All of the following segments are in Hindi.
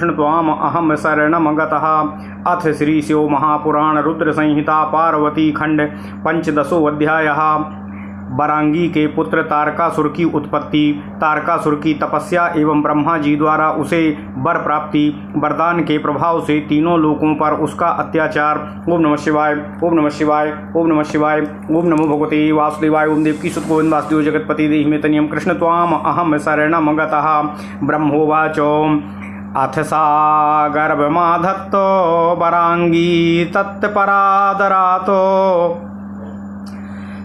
त्वाम अहम शरणम गतः। अथ श्री शिव महापुराण रुद्र संहिता पार्वती खंड पंचदशो अध्यायः। बरांगी के पुत्र तारकासुर की उत्पत्ति। तारकासुर की तपस्या एवं ब्रह्मा जी द्वारा उसे वर प्राप्ति। वरदान के प्रभाव से तीनों लोकों पर उसका अत्याचार। ओम नमः शिवाय, ओम नमः शिवाय, ओम नमः शिवाय, ओम नमो भगवते वासुदेवाय। ओम देवकी सुत गोविंद वासुदेव जगतपति देहि मे तनियम कृष्ण त्वाम अहम शरणम गतः। ब्रह्मोवाच अथ सा गर्भमाधत्तो वरांगी तत्परादरातो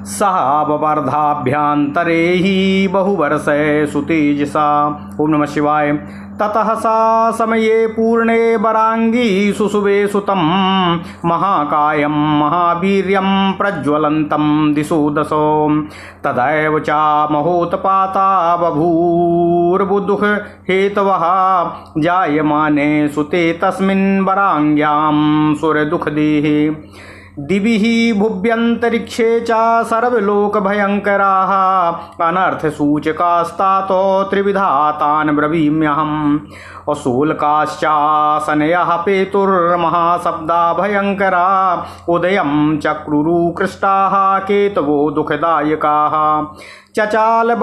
सहावर्धाभ्यंतरे ही बहुवर्षे सुतेजसा। ओम नमः शिवाय। ततः सा समये पूर्णे वरांगी सुसुवे सुतं महाकायं महावीर्यं प्रज्वलन्तं दिशो दशो। तदैव च महोत्पाता बभूर्बुदुः हेतवः जायमाने सुते तस्मिन् वरांग्यां सुरदुःखदेहे। दिविः भुव्यन्तरिक्षे च सर्वलोकभयङ्कराः अनर्थसूचकास्तातो त्रिविधा तान् ब्रवीम्यहम्। अशूल्काश्चासनयः पेतुर्महाशब्दा भयङ्करा उदयं चक्रुरु कृष्टाः केतवो दुःखदायकाः। चचाल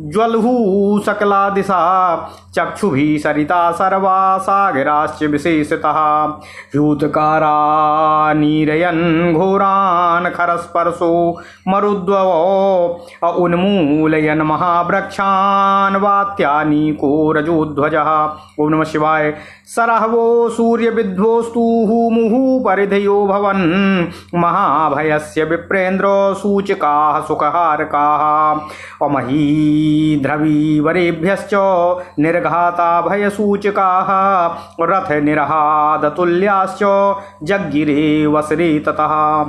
ज्वलुः सकला दिशा चक्षुभिः सरिता सर्वा सागराश्च विशेषतः। ह्यूतकारा नीरयन् घोरान् खरस्पर्शो मरुद्ववो उन्मूलयन् महावृक्षान् वात्यानीको रजोध्वजः। ओम नमः शिवाय। सरहवो सूर्यविध्वोस्तुः मुहुः परिधयो भवन् महाभयस्य विप्रेन्द्रो सूचकाः सुखहारकाः। अमहीद्रवीवरेभ्यश्च निर्घाता भयसूचकाः रथनिर्हादतुल्याश्च जग्गिरे वसरे ततः।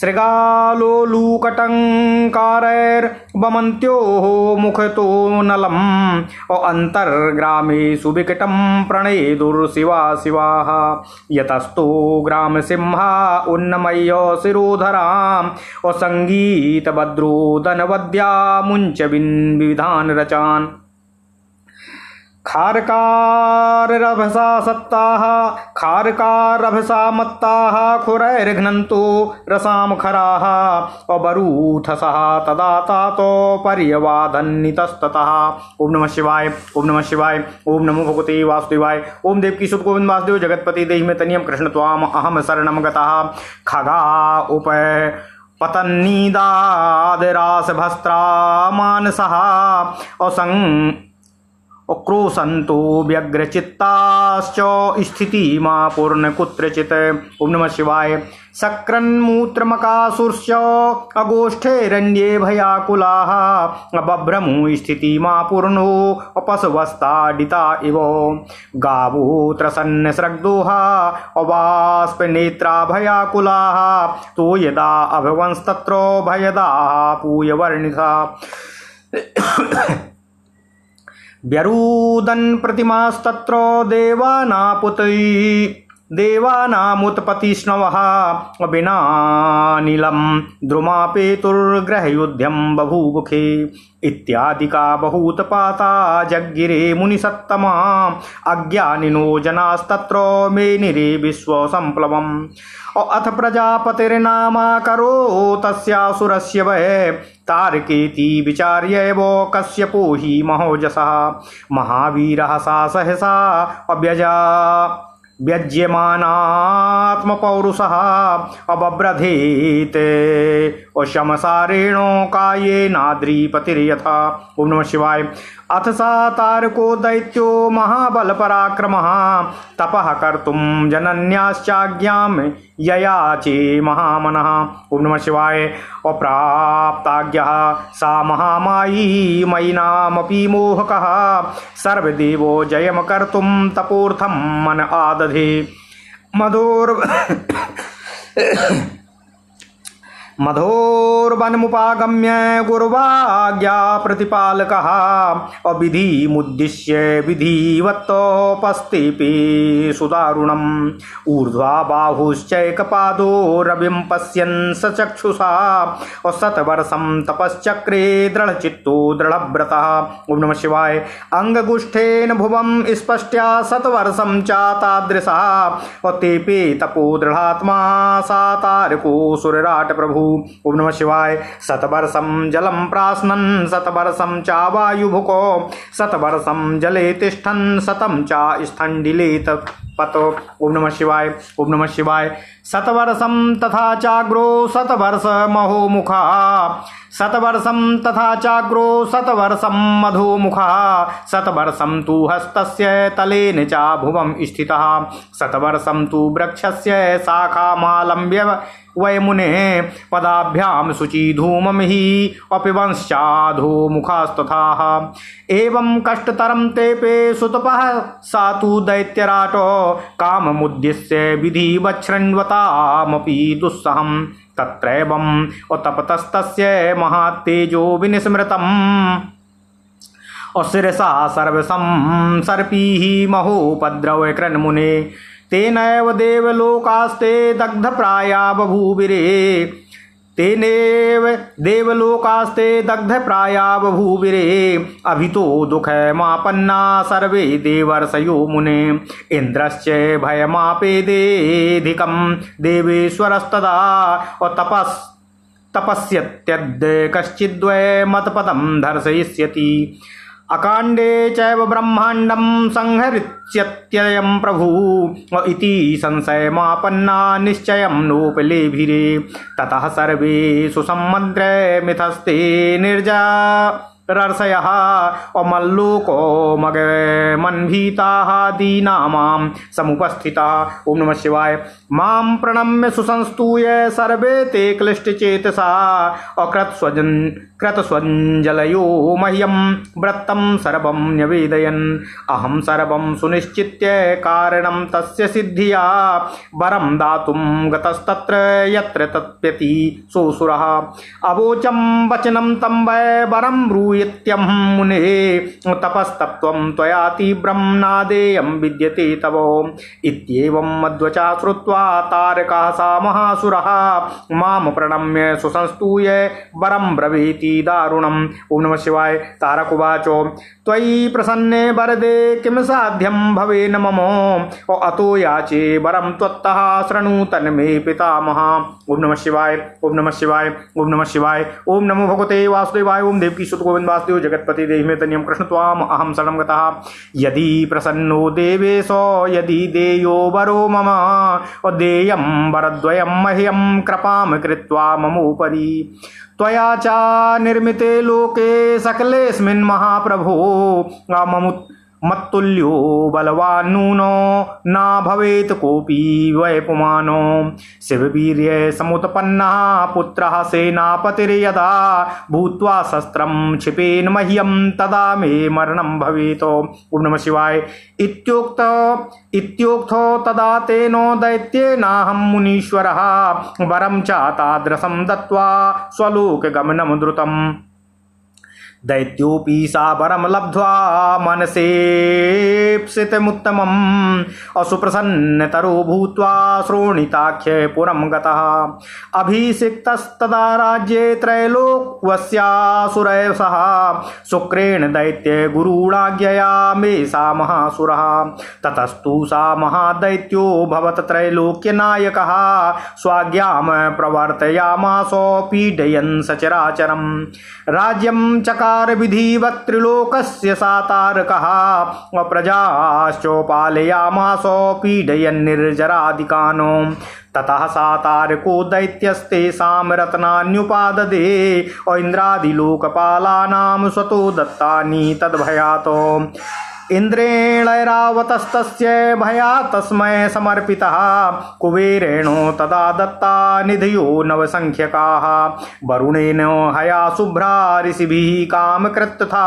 शृगालोलूकटङ्कारैर्वमन्त्योः मुखतो नलम् अन्तर्ग्रामेषु विकटं प्रणेदुर्शिवा शिवाः। यतस्तो ग्रामसिंहा उन्नमय्य शिरोधराम् असङ्गीतभद्रोदनवद्या मुञ्च विविधान् रचान्। खारकाररभसा सत्ताः खारकाररभसा मत्ताः खुरैर्घ्नन्तो रसां खराः अबरूथसः तदा तातो पर्यवादन्नितस्ततः। ओम नमः शिवाय, ओम नमः शिवाय, ओम नमो भगवते वासुदेवाय। ओम देवकी सुत गोविंद वासुदेव जगतपति देहि मे तनियम कृष्ण त्वाम अहम शरणम गतः। खगा उप पतन्निदादरासभस्त्रा मानसः क्रोशन्तो व्यग्रचित्ताश्च स्थितिमा पूर्ण कुत्रचित्। ओम नमः शिवाय। सक्रन्मूत्रमकासुरश्च अगोष्ठैरन्ये भयाकुलाः बभ्रमु स्थितिमा पूर्णो अपसवस्ताडिता इव। गावो त्रसन्नस्रग्दोहा अवास्पनेत्रा भयाकुलाः तो यदा अभवंस्तत्र भयदाः पूयवर्णिता। व्यरूदन् प्रतिमास्तत्र देवानामुत्पत्तिष्णवः विनानिलं द्रुमापेतुर्ग्रहयुध्यं बभूवुखे। इत्यादिका बहूतपाता जग्गिरे मुनिसत्तमा अज्ञानिनो जनास्तत्र मेनिरे विश्वसम्प्लवम्। अथ प्रजापतिर्नामाकरो तस्यासुरस्य वै तारकेति विचार्यैव कश्यपो हि महोजसः। महावीरः सा सहसा व्यज्यमानात्मपौरुषः अबभ्रधेत् शमसारेणो कायेनाद्रिपतिर्यथा। ओम नमः शिवाय। अथ सा तारको दैत्यो महाबलपराक्रमः तपः कर्तुं जनन्याश्चाज्ञां ययाचे महामनः। ओम नमः शिवाय। अप्राप्ताज्ञः सा महामायी मयिनामपि मोहकः सर्वदेवो जयं कर्तुं तपोर्थं मन आदधे। मधोर्वनमुपागम्य गुर्वाज्ञा प्रतिपालकः अविधिमुद्दिश्य विधिवत्तोपस्थिपे सुदारुणम् ऊर्ध्वा बाहुश्चैकपादो रविं पश्यन् सचक्षुषा शतवर्षं तपश्चक्रे दृढचित्तो दृढव्रतः। ओम नमः शिवाय। अंगगुष्ठेन भुवं स्पष्ट्या शतवर्षं च तादृशा तेपे तपो दृढात्मा सातारको सुरराट प्रभु। ओम नमः शिवाय। शतवर्षं जलं प्राश्नन् शतवर्षं च वायुभुको शतवर्षं जले तिष्ठन् शतं च स्थण्डिले पतो। ओम नमः शिवाय। ओम नमः शिवाय। शतवर्षं तथा चाग्रो शतवर्षमहोमुखा शतवर्षं तथा चाग्रो शतवर्षं मधुमुखा शतवर्षं तु हस्तस्य तलेन च भुवं स्थितः शतवर्षं तु वृक्षस्य शाखामालम्ब्य वयमुने पदाभ्यां शुचिधूममिहि अपिवंश्चाधोमुखास्तथाः। एवं कष्टतरं तेपे सुतपः सा तु दैत्यराटो काममुद्दिश्य विधिवच्छृण्वतामपि दुस्सहं तत्रैवम् तपतस्तस्य महात्तेजो विनिस्मृतम् अशिरसा सर्वसं सर्पीः महोपद्रवकृन्मुने तेनैव देवलोकास्ते दग्धप्राया बभूविरे तेनेव देवलोकास्ते दग्धप्राया बभूविरे अभितो दुःखमापन्ना सर्वे देवर्षयो मुने इन्द्रश्च भयमापेदेधिकं देवेश्वरस्तदा तपस्यत्यद्य कश्चिद्वयमतपदं दर्शयिष्यति अकाण्डे चैव ब्रह्माण्डं संहरिष्यत्ययं प्रभुः इति संशयमापन्ना निश्चयं नोपलेभिरे ततः सर्वे सुसम्मद्रे मिथस्ते निर्जरर्षयः अमल्लोको मगमन्भीताः दीनामां समुपस्थिताः। ओम नमः शिवाय। मां प्रणम्य सुसंस्तूय सर्वे ते क्लिष्टचेतसा कृतस्वञ्जलयो मह्यं व्रतं सर्वं न्यवेदयन् अहं सर्वं सुनिश्चित्य कारणं तस्य सिद्धिया वरं दातुं गतस्तत्र यत्र तत्प्यति सोऽसुरः अवोचं वचनं तं वै वरं ब्रूयत्यहं मुने तपस्तप्त्वं त्वया तीव्रं नादेयं विद्यते तव इत्येवं मध्वचा श्रुत्वा तारकः सा महासुरः मां प्रणम्य सुसंस्तूय वरं ब्रवीति दारुणम्। ओम नमः शिवाय। तारकुवाचो त्वयि प्रसन्ने वरदे किं साध्यं भवेन मम अतो याचे वरं त्वत्तः शृणु तन्मे पितामह। ओम नमः शिवाय। ओम नमः शिवाय। ओम नमः शिवाय। ओम नमो भगवते वासुदेवाय। ओम देवकी सुत गोविंद वासुदेव जगतपति देहि मे तन्यं कृष्ण त्वाम अहं शरणं गतः यदि प्रसन्नो देवेशो यदि देयो वरो मम देयं वरद्वयं मह्यं कृपां कृत्वा ममोपरि त्वया च निर्मिते लोके सकलेऽस्मिन् महाप्रभो मत्तुल्यो बलवान्नूनो न भवेत् कोऽपि वैपुमानो शिववीर्ये समुत्पन्नः पुत्रः सेनापतिर्यदा भूत्वा शस्त्रं क्षिपेन् मह्यं तदा मे मरणं भवेत्। ओम नमः शिवाय। इत्युक्तो तदा तेनो दैत्येनाहं मुनीश्वरः वरं च तादृशं दत्त्वा स्वलोकगमनं द्रुतम् दैत्योऽपि सा वरं लब्ध्वा मनसेप्सितमुत्तमम् असुप्रसन्नतरो भूत्वा श्रोणिताख्यपुरं गतः अभिषिक्तस्तदा राज्ये त्रैलोक्यस्यासुरैः सह शुक्रेण दैत्यगुरुणाज्ञया मे सा महासुरः ततस्तु सा महादैत्यो भवत त्रैलोक्यनायकः स्वाज्ञां प्रवर्तयामासो पीडयन् सचराचरं राज्यं चकार विधिवत् त्रिलोकस्य सातारकः प्रजाश्चोपालयामासो पीडयन् निर्जराधिकानो ततः सातारको दैत्यस्तेषां रत्नान्युपाददे इन्द्रादिलोकपालानां स्वतो दत्तानि तद्भयातो इन्द्रेणैरावतस्तस्य भयात् तस्मै समर्पितः कुबेरेणो तदा दत्ता निधयो नवसंख्यकाः वरुणेन हया शुभ्रा ऋषिभिः कामकृत तथा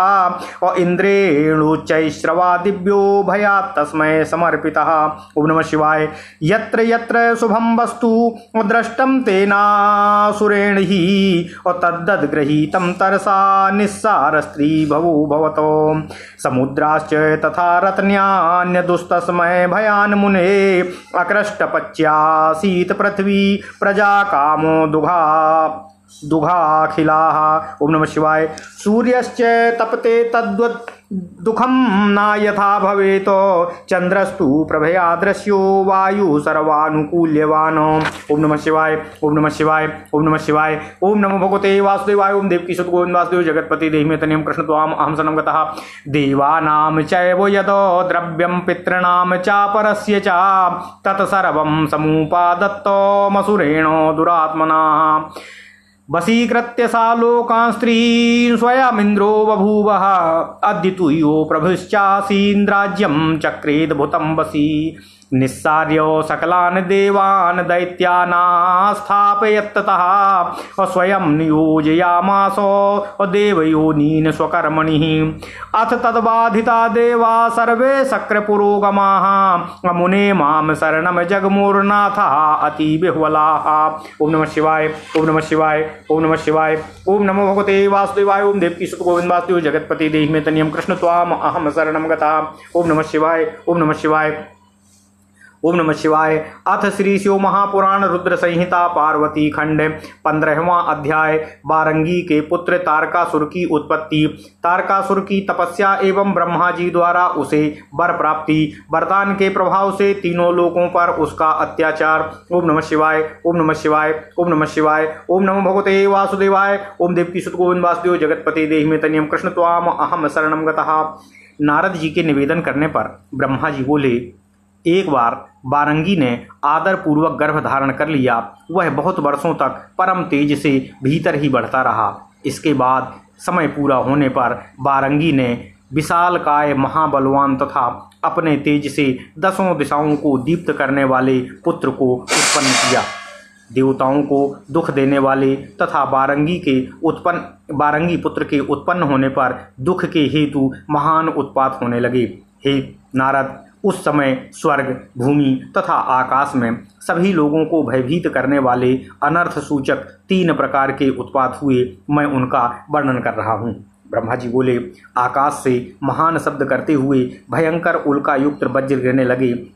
और इन्द्रेणुच्चैश्रवा दिव्यो भयात् तस्मै समर्पितः। ओम नमः शिवाय। यत्र यत्र शुभं वस्तु दृष्टं तेनासुरेण ही और तद्दद्गृहीतं तरसा निस्सार स्त्री भवो भवतो समुद्राश्च तथा रत्न्यान्यदुस्तस्मै भयान् मुने अकृष्टपच्यासीत पृथ्वी प्रजा कामो दुघाखिलाः। ओम नमः शिवाय। सूर्यश्च तपते तद्वत् दुखम न यथा भवेत चंद्रस्तु प्रभया दृश्यो वायु सर्वानुकूल्यवान। ओम नमः शिवाय। ओम नमः शिवाय। ओम नमः शिवाय। ओम नमो भगवते वासुदेवाय। ओम देवकी सुत गोविंद वासुदेव जगतपति देहि तनियम कृष्ण त्वाम अहम सनम गतः देवानां चैव यद द्रव्यं पितॄणां चापरस्य च तत्सर्वं समुपादत्तो मसुरेण दुरात्मनाः वशीकृत्य सा लोकान् स्त्रीन् स्वयमिन्द्रो बभूवः अद्य तुयो प्रभुश्चासीन्द्राज्यं चक्रेद्भुतं वशी निस्सार्य सकलान् देवान् दैत्यानास्थापयत्ततः स्वयं नियोजयामास देवयोनीन् स्वकर्मणिः अथ तद्बाधिता देवा सर्वे शक्रपुरोगमाः मुने मां शरणं जगमुर्नाथः अतिविह्वलाः। ओम नमः शिवाय। ओम नमः शिवाय। ओम नमः शिवाय। ओम नमो भगवते वासुदेवाय। ओम देवकी सुत गोविंद वासुदेव जगतपति देहि तनियम कृष्ण त्वाम अहम शरणं गतः। ओम नमः शिवाय। ओम नमः शिवाय। ओम नमः शिवाय। अथ श्री शिव महापुराण रुद्र संहिता पार्वती खंड 15वां अध्याय बारंगी के पुत्र तारकासुर की उत्पत्ति। तारकासुर की तपस्या एवं ब्रह्मा जी द्वारा उसे वर प्राप्ति, वरदान के प्रभाव से तीनों लोकों पर उसका अत्याचार। ओम नमः शिवाय। ओम नमः शिवाय। ओम नमः शिवाय। ओम नमो भगवते वासुदेवाय। ओम देवकी सुत गोविंद वासुदेव जगतपति देहि तनियम कृष्ण त्वाम अहम शरणं गतः। नारद जी के निवेदन करने पर ब्रह्मा जी बोले, एक बार बारंगी ने आदर पूर्वक गर्भ धारण कर लिया। वह बहुत वर्षों तक परम तेज से भीतर ही बढ़ता रहा। इसके बाद समय पूरा होने पर बारंगी ने विशालकाय महाबलवान तथा अपने तेज से 10 दिशाओं को दीप्त करने वाले पुत्र को उत्पन्न किया। देवताओं को दुख देने वाले तथा बारंगी पुत्र के उत्पन्न होने पर दुख के हेतु महान उत्पात होने लगे। हे नारद, उस समय स्वर्ग, भूमि तथा आकाश में सभी लोगों को भयभीत करने वाले अनर्थ सूचक 3 प्रकार के उत्पात हुए। मैं उनका वर्णन कर रहा हूँ। ब्रह्मा जी बोले, आकाश से महान शब्द करते हुए भयंकर उल्का युक्त वज्र गिरने लगे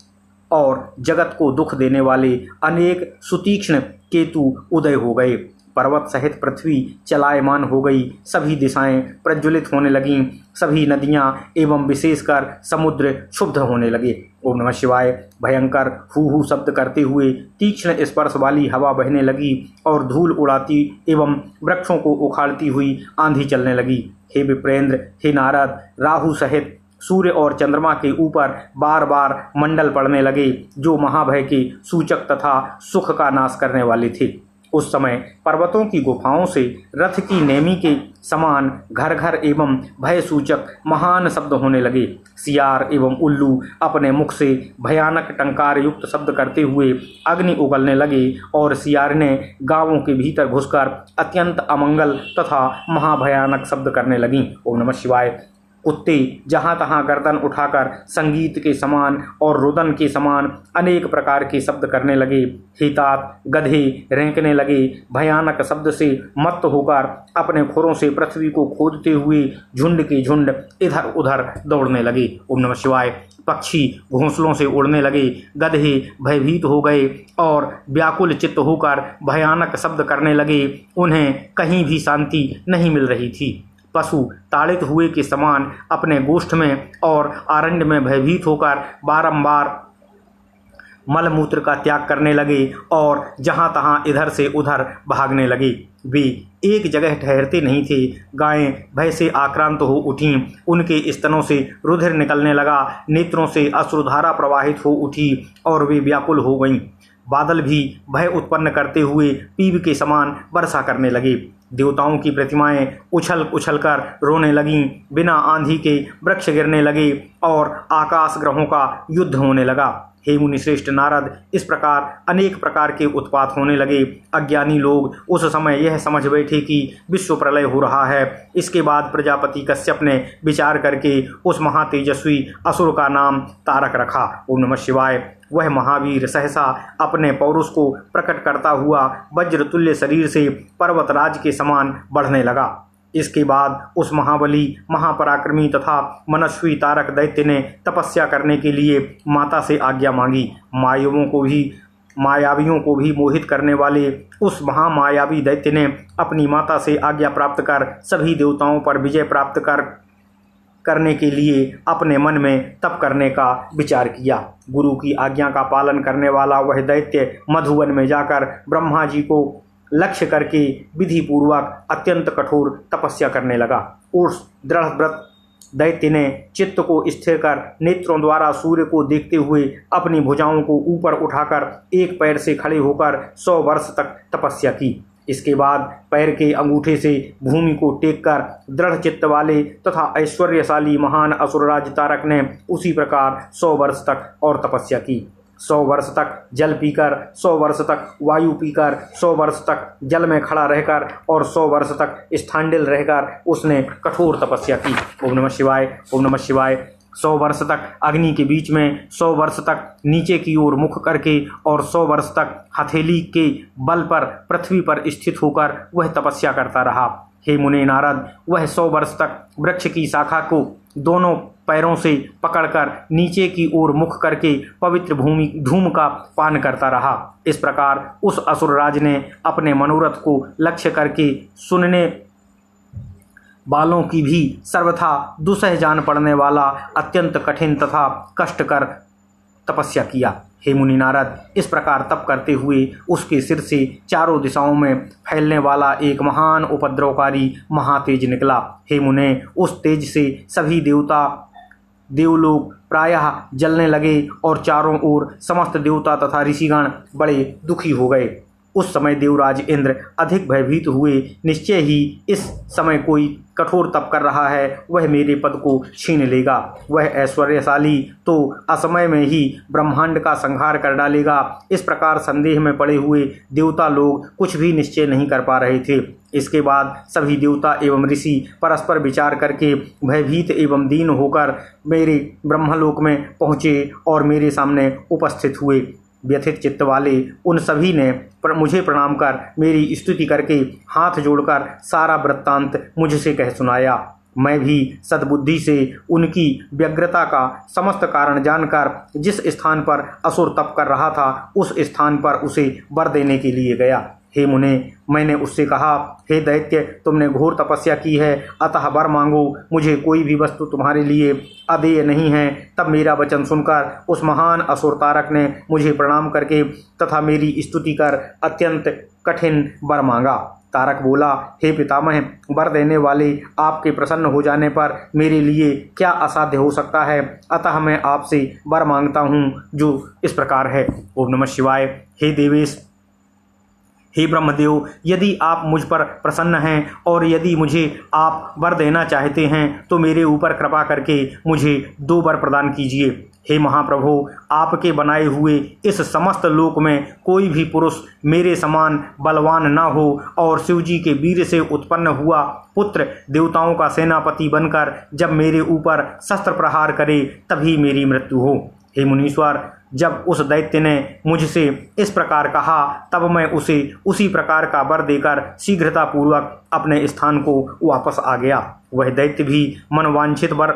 और जगत को दुख देने वाले अनेक सुतीक्ष्ण केतु उदय हो गए। पर्वत सहित पृथ्वी चलायमान हो गई। सभी दिशाएं प्रज्वलित होने लगीं। सभी नदियां एवं विशेषकर समुद्र क्षुब्ध होने लगे। ओम नमः शिवाय। भयंकर हू शब्द करते हुए तीक्ष्ण स्पर्श वाली हवा बहने लगी और धूल उड़ाती एवं वृक्षों को उखाड़ती हुई आंधी चलने लगी। हे विप्रेंद्र, हे नारद, राहु सहित सूर्य और चंद्रमा के ऊपर बार बार मंडल पड़ने लगे जो महाभय के सूचक तथा सुख का नाश करने वाले थे। उस समय पर्वतों की गुफाओं से रथ की नेमी के समान घर घर एवं भय सूचक महान शब्द होने लगे। सियार एवं उल्लू अपने मुख से भयानक टंकार युक्त शब्द करते हुए अग्नि उगलने लगे और सियार ने गांवों के भीतर घुसकर अत्यंत अमंगल तथा महाभयानक शब्द करने लगीं। ओम नमः शिवाय। कुत्ते जहाँ तहाँ गर्दन उठाकर संगीत के समान और रुदन के समान अनेक प्रकार के शब्द करने लगे। हितात गधे रेंकने लगे। भयानक शब्द से मत्त होकर अपने खुरों से पृथ्वी को खोदते हुए झुंड के झुंड इधर उधर दौड़ने लगे। ओम नमः शिवाय। पक्षी घोंसलों से उड़ने लगे। गधे भयभीत हो गए और व्याकुल चित्त होकर भयानक शब्द करने लगे। उन्हें कहीं भी शांति नहीं मिल रही थी। पशु ताड़ित हुए के समान अपने गोष्ठ में और आरण्य में भयभीत होकर बारंबार मलमूत्र का त्याग करने लगे और जहाँ तहाँ इधर से उधर भागने लगे। वे एक जगह ठहरते नहीं थे। गायें भय से आक्रांत हो उठीं। उनके स्तनों से रुधिर निकलने लगा। नेत्रों से अश्रुधारा प्रवाहित हो उठी और वे व्याकुल हो गईं। बादल भी भय उत्पन्न करते हुए पीव के समान वर्षा करने लगे। देवताओं की प्रतिमाएं उछल उछल कर रोने लगीं, बिना आंधी के वृक्ष गिरने लगे और आकाश ग्रहों का युद्ध होने लगा। हे मुनि श्रेष्ठ नारद, इस प्रकार अनेक प्रकार के उत्पात होने लगे। अज्ञानी लोग उस समय यह समझ बैठे कि विश्व प्रलय हो रहा है। इसके बाद प्रजापति कश्यप ने विचार करके उस महातेजस्वी असुर का नाम तारक रखा। ओम नमः शिवाय। वह महावीर सहसा अपने पौरुष को प्रकट करता हुआ वज्रतुल्य शरीर से पर्वतराज के समान बढ़ने लगा। इसके बाद उस महाबली, महापराक्रमी तथा मनस्वी तारक दैत्य ने तपस्या करने के लिए माता से आज्ञा मांगी। मायावियों को भी मोहित करने वाले उस महामायावी दैत्य ने अपनी माता से आज्ञा प्राप्त कर सभी देवताओं पर विजय प्राप्त करने के लिए अपने मन में तप करने का विचार किया। गुरु की आज्ञा का पालन करने वाला वह दैत्य मधुवन में जाकर ब्रह्मा जी को लक्ष्य करके विधि पूर्वक अत्यंत कठोर तपस्या करने लगा। उस दृढ़व्रत दैत्य ने चित्त को स्थिर कर नेत्रों द्वारा सूर्य को देखते हुए अपनी भुजाओं को ऊपर उठाकर एक पैर से खड़े होकर 100 वर्ष तक तपस्या की। इसके बाद पैर के अंगूठे से भूमि को टेककर दृढ़ चित्त वाले तथा ऐश्वर्यशाली महान असुरराज तारक ने उसी प्रकार 100 वर्ष तक और तपस्या की। 100 वर्ष तक जल पीकर, 100 वर्ष तक वायु पीकर, 100 वर्ष तक जल में खड़ा रहकर और 100 वर्ष तक स्थांडिल रहकर उसने कठोर तपस्या की। ओम नमः शिवाय, ओम नमः शिवाय। 100 वर्ष तक अग्नि के बीच में, 100 वर्ष तक नीचे की ओर मुख करके और 100 वर्ष तक हथेली के बल पर पृथ्वी पर स्थित होकर वह तपस्या करता रहा। हे मुनि नारद, वह 100 वर्ष तक वृक्ष की शाखा को दोनों पैरों से पकड़कर नीचे की ओर मुख करके पवित्र धूम का पान करता रहा। इस प्रकार उस असुरराज ने अपने मनोरथ को लक्ष्य करके सुनने वालों की भी सर्वथा दुसह जान पड़ने वाला अत्यंत कठिन तथा कष्टकर तपस्या किया। हे मुनि नारद, इस प्रकार तप करते हुए उसके सिर से चारों दिशाओं में फैलने वाला एक महान उपद्रवकारी महातेज निकला। हे मुने, उस तेज से सभी देवलोक प्रायः जलने लगे और चारों ओर समस्त देवता तथा ऋषिगण बड़े दुखी हो गए। उस समय देवराज इंद्र अधिक भयभीत हुए। निश्चय ही इस समय कोई कठोर तप कर रहा है, वह मेरे पद को छीन लेगा। वह ऐश्वर्यशाली तो असमय में ही ब्रह्मांड का संहार कर डालेगा। इस प्रकार संदेह में पड़े हुए देवता लोग कुछ भी निश्चय नहीं कर पा रहे थे। इसके बाद सभी देवता एवं ऋषि परस्पर विचार करके भयभीत एवं दीन होकर मेरे ब्रह्मलोक में पहुँचे और मेरे सामने उपस्थित हुए। व्यथित चित्त वाले उन सभी ने मुझे प्रणाम कर मेरी स्तुति करके हाथ जोड़कर सारा वृत्तांत मुझसे कह सुनाया। मैं भी सद्बुद्धि से उनकी व्यग्रता का समस्त कारण जानकर जिस स्थान पर असुर तप कर रहा था उस स्थान पर उसे वर देने के लिए गया। हे मुने, मैंने उससे कहा, हे दैत्य, तुमने घोर तपस्या की है, अतः वर मांगो, मुझे कोई भी वस्तु तुम्हारे लिए अदेय नहीं है। तब मेरा वचन सुनकर उस महान असुर तारक ने मुझे प्रणाम करके तथा मेरी स्तुति कर अत्यंत कठिन वर मांगा। तारक बोला, हे पितामह, वर देने वाले, आपके प्रसन्न हो जाने पर मेरे लिए क्या असाध्य हो सकता है, अतः मैं आपसे वर मांगता हूँ, जो इस प्रकार है। ओम नमः शिवाय। हे देवेश, हे ब्रह्मदेव, यदि आप मुझ पर प्रसन्न हैं और यदि मुझे आप वर देना चाहते हैं तो मेरे ऊपर कृपा करके मुझे 2 वर प्रदान कीजिए। हे महाप्रभु, आपके बनाए हुए इस समस्त लोक में कोई भी पुरुष मेरे समान बलवान न हो और शिवजी के वीर से उत्पन्न हुआ पुत्र देवताओं का सेनापति बनकर जब मेरे ऊपर शस्त्र प्रहार करे तभी मेरी मृत्यु हो। हे मुनीश्वर, जब उस दैत्य ने मुझसे इस प्रकार कहा तब मैं उसे उसी प्रकार का वर देकर शीघ्रतापूर्वक अपने स्थान को वापस आ गया। वह दैत्य भी मनवांछित वर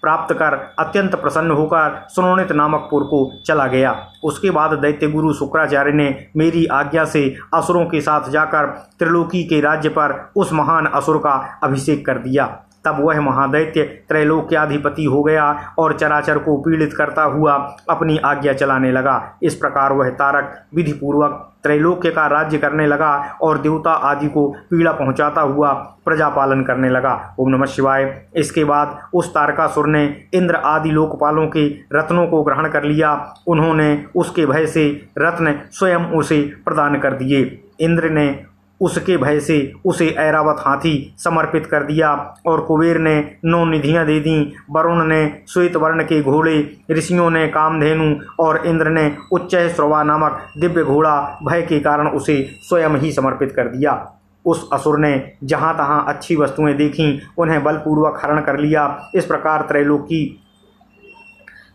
प्राप्त कर अत्यंत प्रसन्न होकर सुनोनित नामक पुर को चला गया। उसके बाद दैत्य गुरु शुक्राचार्य ने मेरी आज्ञा से असुरों के साथ जाकर त्रिलोकी के राज्य पर उस महान असुर का अभिषेक कर दिया। तब वह महादैत्य त्रैलोक्याधिपति हो गया और चराचर को पीड़ित करता हुआ अपनी आज्ञा चलाने लगा। इस प्रकार वह तारक विधिपूर्वक त्रैलोक्य का राज्य करने लगा और देवता आदि को पीड़ा पहुंचाता हुआ प्रजा पालन करने लगा। ओम नमः शिवाय। इसके बाद उस तारकासुर ने इंद्र आदि लोकपालों के रत्नों को ग्रहण कर लिया। उन्होंने उसके भय से रत्न स्वयं उसे प्रदान कर दिए। इंद्र ने उसके भय से उसे ऐरावत हाथी समर्पित कर दिया और कुबेर ने 9 निधियां दे दी। वरुण ने श्वेत वर्ण के घोड़े, ऋषियों ने कामधेनु और इंद्र ने उच्चैःश्रवा नामक दिव्य घोड़ा भय के कारण उसे स्वयं ही समर्पित कर दिया। उस असुर ने जहाँ तहाँ अच्छी वस्तुएं देखीं, उन्हें बलपूर्वक हरण कर लिया। इस प्रकार त्रैलोकी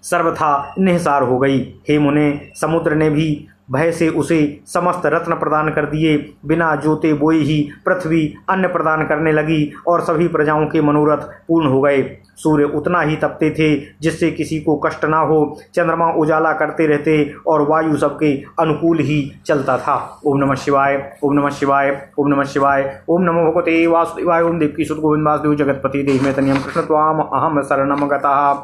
सर्वथा निहसार हो गई। हे मुने, समुद्र ने भी भय से उसे समस्त रत्न प्रदान कर दिए। बिना जोते बोए ही पृथ्वी अन्न प्रदान करने लगी और सभी प्रजाओं के मनोरथ पूर्ण हो गए। सूर्य उतना ही तपते थे जिससे किसी को कष्ट ना हो। चंद्रमा उजाला करते रहते और वायु सबके अनुकूल ही चलता था। ओम नमः शिवाय, ओम नमः शिवाय, ओम नमः शिवाय, ओम नमो भगवते वासुदेवाय, ओम देवकी सुत गोविंद वासुदेव जगतपति देहि तनियम कृष्ण त्वाम अहम शरणम गतः।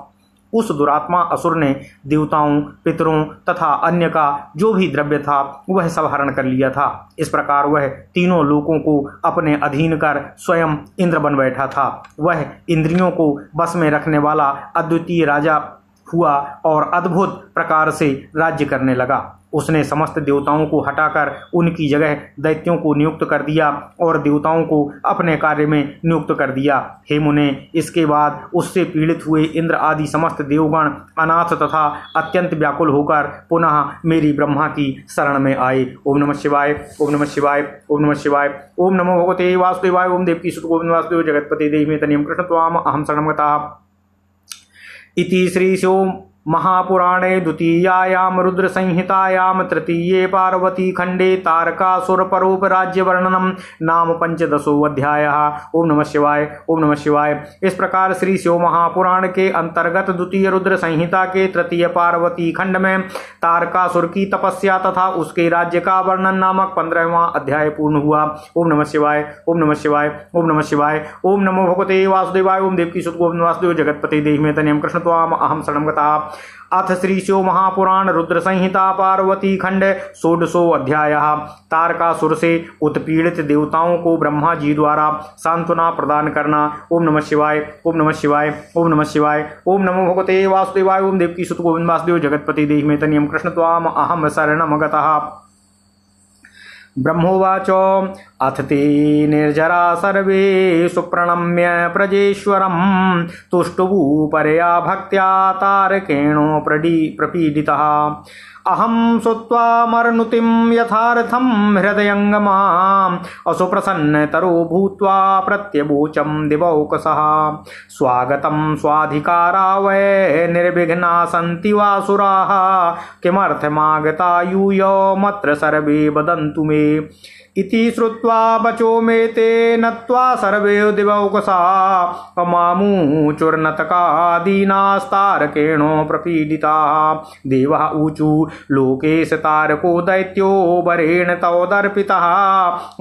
उस दुरात्मा असुर ने देवताओं, पितरों तथा अन्य का जो भी द्रव्य था वह सब हरण कर लिया था। इस प्रकार वह तीनों लोकों को अपने अधीन कर स्वयं इंद्र बन बैठा था। वह इंद्रियों को बस में रखने वाला अद्वितीय राजा हुआ और अद्भुत प्रकार से राज्य करने लगा। उसने समस्त देवताओं को हटाकर उनकी जगह दैत्यों को नियुक्त कर दिया और देवताओं को अपने कार्य में नियुक्त कर दिया। हे मुने, इसके बाद उससे पीड़ित हुए इंद्र आदि समस्त देवगण अनाथ तथा अत्यंत व्याकुल होकर पुनः मेरी ब्रह्मा की शरण में आए। ओम नमः शिवाय, ओम नमः शिवाय, ओम नमः शिवाय, ओम नमो भगवते वासुदेवाय, ओम देवकी सुत गोविंद वासुदेव जगतपति देहि तनियम कृष्ण त्वाम अहम शरणम गतः। इति श्री शिव महापुराणे द्वितीयायां रुद्रसंहितायां तृतीये पार्वती खंडे तारकासुर परोपराज्य वर्णनम नाम 15वां अध्यायः। ओम नमः शिवाय, ओम नमः शिवाय। इस प्रकार श्री शिव महापुराण के अंतर्गत द्वितीय रुद्र संहिता के तृतीय पार्वती खंड में तारकासुर की तपस्या तथा उसके राज्य का वर्णन नामक 15वां अध्याय पूर्ण हुआ। ओम नमः शिवाय, ओम नमः शिवाय, ओम नमः शिवाय, ओम नमो भगवते वासुदेवाय, ओम देवकी सुत गोविंद वासुदेव जगतपति देहि तनियम कृष्ण त्वाम अहम शरणम गतः। अथ श्री शिव महापुराण रुद्र संहिता पार्वती खंड 16वां अध्यायः। तारकासुर से उत्पीड़ित देवताओं को ब्रह्मा जी द्वारा सांत्वना प्रदान करना। ओम नमः शिवाय, ओम नमः शिवाय, ओम नमः शिवाय, ओम नमो भगवते वासुदेवाय, ओम देवकी सुत गोविंद वासुदेव जगतपति देहि तनियम कृष्ण त्वाम अहम शरणम गतः। ब्रह्मोवाच अथ ते निर्जरा सर्वे सुप्रणम्य प्रजेश्वरं तुष्टुवुपरया भक्त्या तारकेणो प्रपीडितः। अहं श्रुत्वा मर्नुतिं यथार्थं हृदयङ्गमाम् असुप्रसन्नतरो भूत्वा प्रत्यवोचं दिवौकसः। स्वागतं स्वाधिकारा वै निर्विघ्ना सन्ति वासुराः किमर्थमागता यूयमत्र सर्वे वदन्तु मे। इति श्रुत्वा वचो मे ते नत्वा सर्वे दिवौकसा मामूचुर्नतकादीनास्तारकेणो प्रपीडिता। देवः ऊचु लोकेश तारको दैत्यो वरेण तौ दर्पितः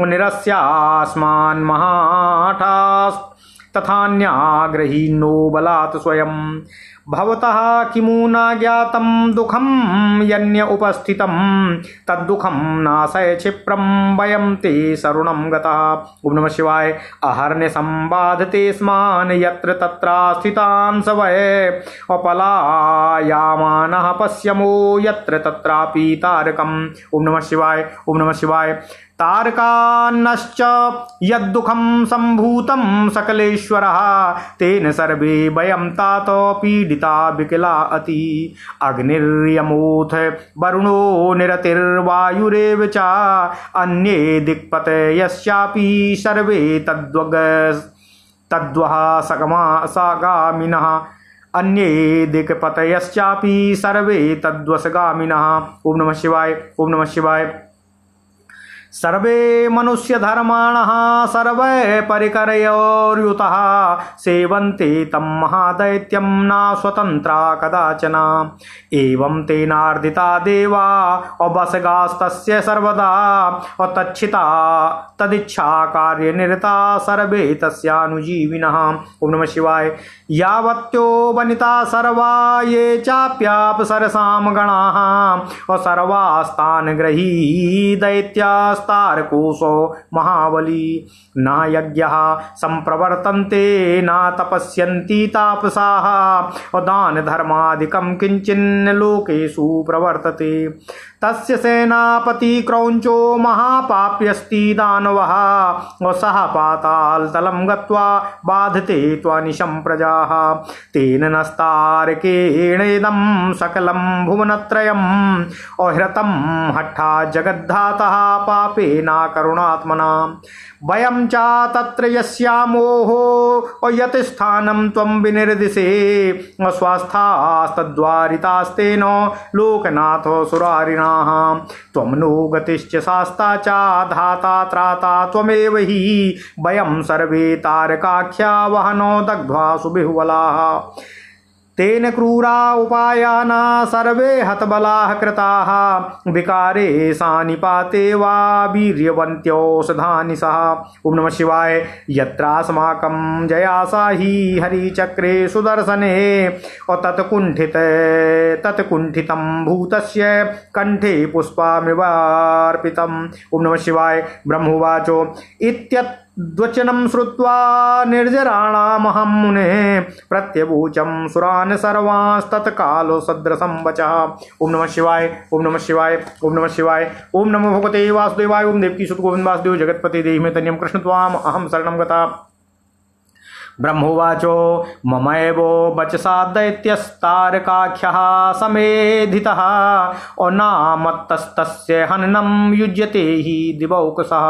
निरस्यास्मान् महाठास्तथान्याग्रहीणो बलात् स्वयं। भवतः किमु न ज्ञातं दुःखं यन्य उपस्थितं तद्दुःखं नाशय क्षिप्रं वयं ते शरणं गतः। ओम नमः शिवाय। अहर्निशं बाधते स्मान् यत्र तत्र स्थितान् स वै अपलायामानः पश्यमो यत्र तत्रापि तारकम्। ओम नमः शिवाय, ओम नमः शिवाय। तारकान्नश्च यद्दुःखं सम्भूतं सकलेश्वरः तेन सर्वे वयं तात पीडिता विकला अति। अग्निर्यमोऽथ वरुणो निरतिर्वायुरेव च अन्ये दिक्पतयश्चापि सर्वे तद्वः सगामिनः। अन्ये दिक्पतयश्चापि सर्वे तद्वसगामिनः। ओम नमः शिवाय, ओम नमः शिवाय। सर्वे मनुष्यधर्माणः सर्वे परिकरयोर्युतः सेवन्ते तं महादैत्यं न स्वतन्त्रा कदाचन। एवं तेनार्दिता देवा अवसगास्तस्य सर्वदा तच्छिता तदिच्छा कार्यनिरता सर्वे तस्यानुजीविनः। ओम नमः शिवाय। यावत्यो वनिता सर्वा ये चाप्याप्सरसां गणाः सर्वास्तान् ग्रही दैत्यास् शास्तारकोऽसौ महाबली। न यज्ञः सम्प्रवर्तन्ते न तपस्यन्ति तापसाः दान धर्मादिकं किञ्चिन् लोकेषु प्रवर्तते। तस्य सेनापति क्रौञ्चो महापाप्यस्ति दानवः सः पातालतलं गत्वा बाधते त्वनिशं प्रजाः। तेन नस्तारकेणेदं सकलं भुवनत्रयम् औहृतं हठा जगद्धातः पापेन करुणात्मना। वयं च तत्र यस्यामोः यत् स्थानं त्वं विनिर्दिशे स्वास्थास्तद्वारितास्तेन लोकनाथो सुरारिणाः। त्वं नो गतिश्च शास्ता च धाता त्राता त्वमेव हि वयं सर्वे तारकाख्या वहनो दग्ध्वा सुबिहुबलाः। तेन क्रूरा उपायाना सर्वे हतबलाः कृताः विकारे सानिपाते वा वीर्यवन्त्योषधानि सः। ओम नमः शिवाय। यत्रास्माकं जयासा हि हरिचक्रे सुदर्शने तत्कुण्ठितं भूतस्य कंठे पुष्पमिवार्पितम्। ओम नमः शिवाय। ब्रह्मोवाचो द्वचनं श्रुत्वा निर्जराणामहं मुने प्रत्यवोचं सुरान् सर्वांस्तत्कालो सदृशं वचः। ओम नमः शिवाय। ओम नमः शिवाय। ओम नमः शिवाय। ओम नमो भगवते वासुदेवाय। ओम देवकी सुत गोविंद वासुदेव जगत्पते देहि मे तन्यं कृष्ण त्वाम अहं शरणं गता। ब्रह्मोवाचो ममैवो वचसा दैत्यस्तारकाख्यः समेधितः अनामत्तस्तस्य हननं युज्यते हि दिवौकसः।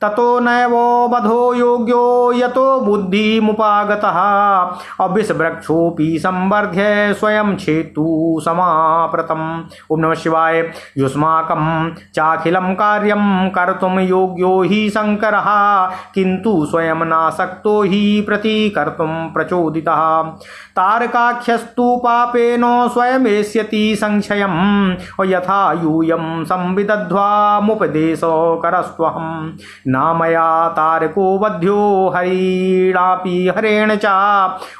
ततो नैवो वधो योग्यो यतो बुद्धिमुपागतः अविषवृक्षोऽपि संवर्ध्य स्वयं छेतु समाप्रतम्। ओम नमः शिवाय। युष्माकं चाखिलं कार्यं कर्तुं योग्यो हि शङ्करः किन्तु स्वयं नासक्तो हि प्रतिकर्तुं प्रचोदितः। तारकाख्यस्तु पापेन स्वयमेष्यति संशयं यथा यूयं संविदध्वामुपदेशो करस्त्वहं। न मया तारको वध्यो हरिणापि हरेण च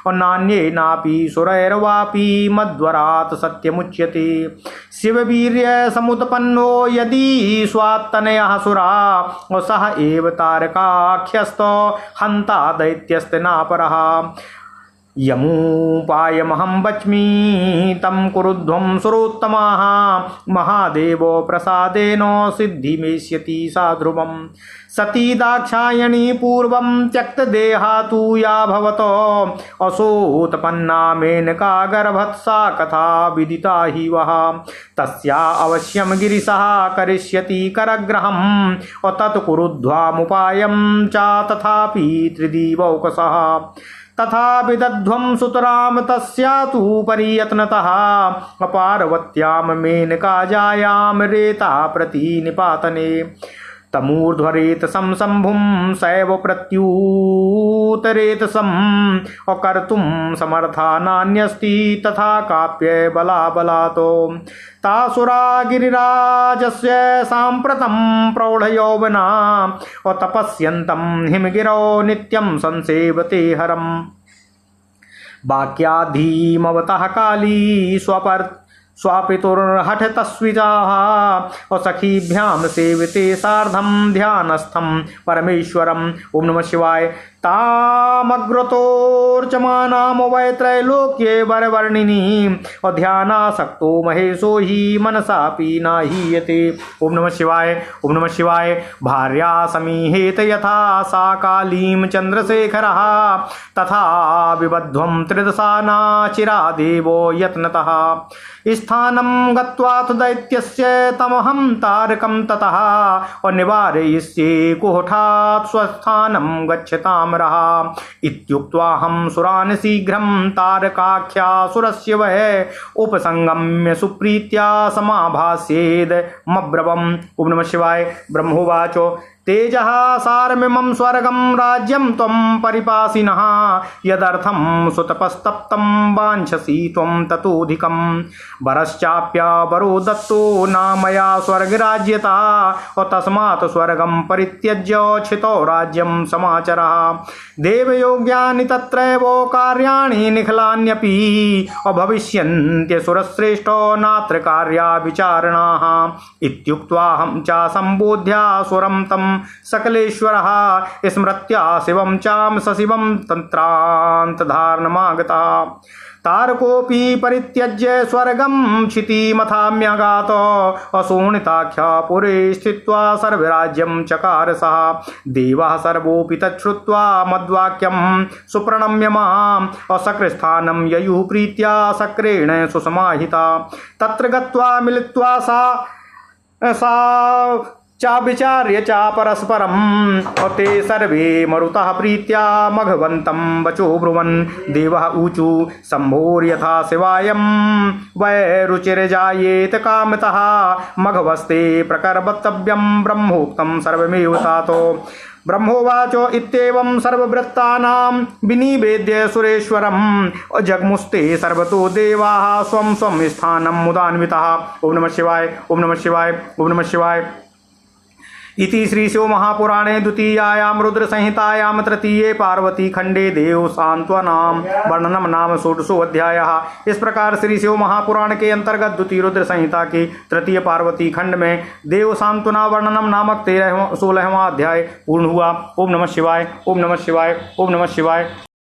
नान्येनापि सुरैर्वापि मध्वरात् सत्यमुच्यते। शिववीर्य समुत्पन्नो यदि स्वात्तनयः सुरा सः एव तारकाख्यस्तो हन्ता दैत्यस्तेनापरः। यमुपायमहं वच्मि तं कुरुध्वं सुरोत्तमाः महादेवो प्रसादेन सिद्धिमेष्यति सा ध्रुवम्। सती दाक्षायणी पूर्वं त्यक्तदेहा तु या भवतो असोत्पन्ना मेनका गर्भत्सा कथा विदिता हि वः। तस्या अवश्यं गिरिशः करिष्यति करग्रहं तत्कुरुध्वामुपायं च तथापि त्रिदिवौकसः। तथा विदध्वं सुतरां तस्या तु परियत्नतः पार्वत्यां मेनकाजायां रेता प्रतिनिपातने। तमूर्ध्वरेत संशम्भुं सैव प्रत्युतरेतसं कर्तुं समर्था नान्यस्ति तथा काप्य बलाबलातो। तासुरा गिरिराजस्य साम्प्रतं प्रौढयौवना तपस्यन्तं हिमगिरौ नित्यं संसेवते हरम्। वाक्याधीमवतः काली स्वापितुर्हठतस्विजाः सखीभ्यां सेविते सार्धं ध्यानस्थं परमेश्वरम्। ओम नमः शिवाय। तामग्रतोर्चमानां वै त्रैलोक्ये वरवर्णिनी ध्यानासक्तो महेशो हि मनसापि नाहीयते। ओम नमः शिवाय। ओम नमः शिवाय। भार्या समीहेत यथा सा कालीं चन्द्रशेखरः तथा विबध्वं त्रिदशा नाचिरादेवो यत्नतः। स्थानं गत्वा तु दैत्यस्य तमहं तारकं ततः निवारयिष्ये कुहठात् स्वस्थानं गच्छतां रहा। इत्युक्त्वाहं सुरान् शीघ्रं तारकाख्यासुरस्य वै उपसंगम्य सुप्रीत्या समाभास्येदमब्रवम्। ओम नमः शिवाय। ब्रह्मोवाचो तेजः सारमिमं स्वर्गं राज्यं त्वं परिपासिनः यदर्थं सुतपस्तप्तं वाञ्छसि त्वं ततोऽधिकं वरश्चाप्यवरो दत्तो न मया स्वर्गराज्यतः तस्मात् स्वर्गं परित्यज्य छितो राज्यं समाचरः देवयोग्यानि तत्रैव कार्याणि निखिलान्यपि अभविष्यन्त्यसुरश्रेष्ठो नात्र कार्या विचारणाः इत्युक्त्वाहं च सम्बोध्यासुरं तं सकलेश्वरः स्मृत्या शिवं चां सशिवं तन्त्रान्तधारणमागता तारकोऽपि परित्यज्य स्वर्गं क्षितिमथाम्यगात अशोणिताख्यपुरे स्थित्वा सर्वराज्यं चकार सः देवाः सर्वोऽपि तच्छ्रुत्वा मद्वाक्यं सुप्रणम्य माम् असकृस्थानं ययुः प्रीत्या सक्रेण सुसमाहिता तत्र गत्वा मिलित्वा सा चाविचार्य च परस्परं ते सर्वे मरुतः प्रीत्या मघवन्तं वचो ब्रुवन् देवः ऊचु सम्भोर्यथा शिवायं वैरुचिर्जायेत कामतः मघवस्ते प्रकर्तव्यं ब्रह्मोक्तं सर्वमेव तातो ब्रह्मोवाच इत्येवं सर्ववृत्तानां विनिवेद्य सुरेश्वरं जग्मुस्ते सर्वतो देवाः स्वं स्वं स्थानं मुदान्विताः। ओम नमः शिवाय ओम नमः शिवाय ओम नमः शिवाय। इति श्री शिव महापुराणे द्वितीयायां रुद्रसंहितायां तृतीये पार्वती खंडे देव सांत्वनाम वर्णनम नाम षोडशो अध्यायः। इस प्रकार श्री शिव महापुराण के अंतर्गत द्वितीय रुद्र संहिता के तृतीय पार्वती खंड में देव सांत्वना वर्णनम नामक 16वां अध्याय पूर्ण हुआ। ओम नमः शिवाय ओम नमः शिवाय ओम नमः शिवाय।